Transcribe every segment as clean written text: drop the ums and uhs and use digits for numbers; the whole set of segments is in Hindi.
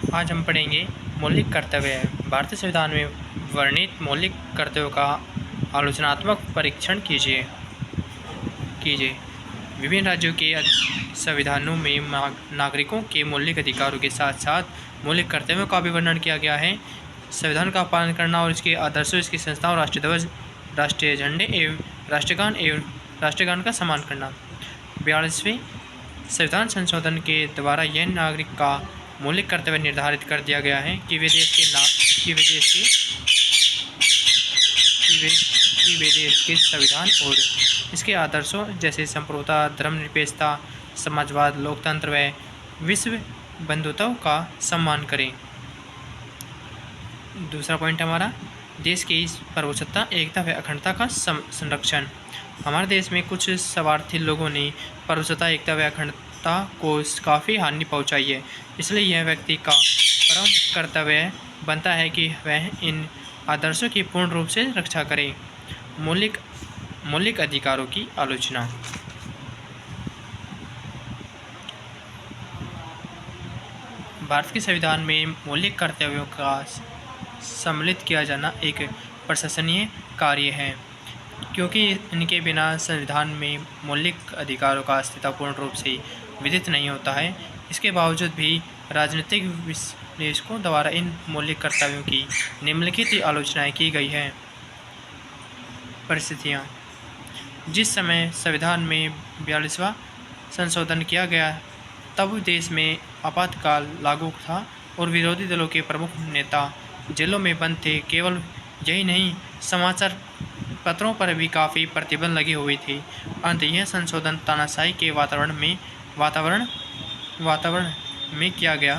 आज हम पढ़ेंगे मौलिक कर्तव्य। भारतीय संविधान में वर्णित मौलिक कर्तव्यों का आलोचनात्मक परीक्षण कीजिए। विभिन्न राज्यों के संविधानों में नागरिकों के मौलिक अधिकारों के साथ साथ मौलिक कर्तव्यों का भी वर्णन किया गया है। संविधान का पालन करना और इसके आदर्शों, इसकी संस्थाओं, राष्ट्रीय ध्वज, राष्ट्रीय झंडे एवं राष्ट्रगान का सम्मान करना। 42वें संविधान संशोधन के द्वारा यह नागरिक का मौलिक कर्तव्य निर्धारित कर दिया गया है कि वे देश के संविधान और इसके आदर्शों जैसे संप्रभुता, धर्मनिरपेक्षता, समाजवाद, लोकतंत्र व विश्व बंधुत्व का सम्मान करें। दूसरा पॉइंट हमारा देश की सर्वोच्चता, एकता व अखंडता का संरक्षण। हमारे देश में कुछ स्वार्थी लोगों ने सर्वोच्चता, एकता व अखंडता को काफ़ी हानि पहुंचाई है। इसलिए यह व्यक्ति का परम कर्तव्य बनता है कि वह इन आदर्शों की पूर्ण रूप से रक्षा करे। मौलिक अधिकारों की आलोचना। भारत के संविधान में मौलिक कर्तव्यों का सम्मिलित किया जाना एक प्रशंसनीय कार्य है, क्योंकि इनके बिना संविधान में मौलिक अधिकारों का अस्तित्व पूर्ण रूप से विदित नहीं होता है। इसके बावजूद भी राजनीतिक विश्लेषकों द्वारा इन मौलिक कर्तव्यों की निम्नलिखित आलोचनाएं की गई हैं। परिस्थितियाँ। जिस समय संविधान में 42वां संशोधन किया गया तब देश में आपातकाल लागू था और विरोधी दलों के प्रमुख नेता जेलों में बंद थे। केवल यही नहीं, समाचार पत्रों पर भी काफ़ी प्रतिबंध लगी हुई थी। अंत यह संशोधन तानाशाही के वातावरण में किया गया।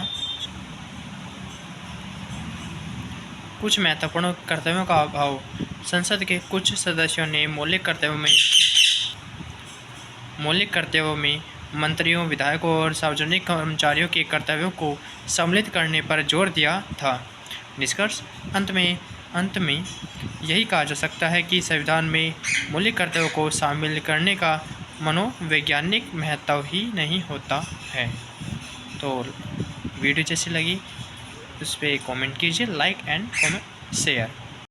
कुछ महत्वपूर्ण कर्तव्यों का अभाव। संसद के कुछ सदस्यों ने मौलिक कर्तव्यों में मंत्रियों, विधायकों और सार्वजनिक कर्मचारियों के कर्तव्यों को सम्मिलित करने पर जोर दिया था। निष्कर्ष। अंत में यही कहा जा सकता है कि संविधान में मौलिक कर्तव्यों को शामिल करने का मनोवैज्ञानिक महत्व ही नहीं होता है। तो वीडियो जैसी लगी उस पर कमेंट कीजिए, लाइक एंड कमेंट शेयर।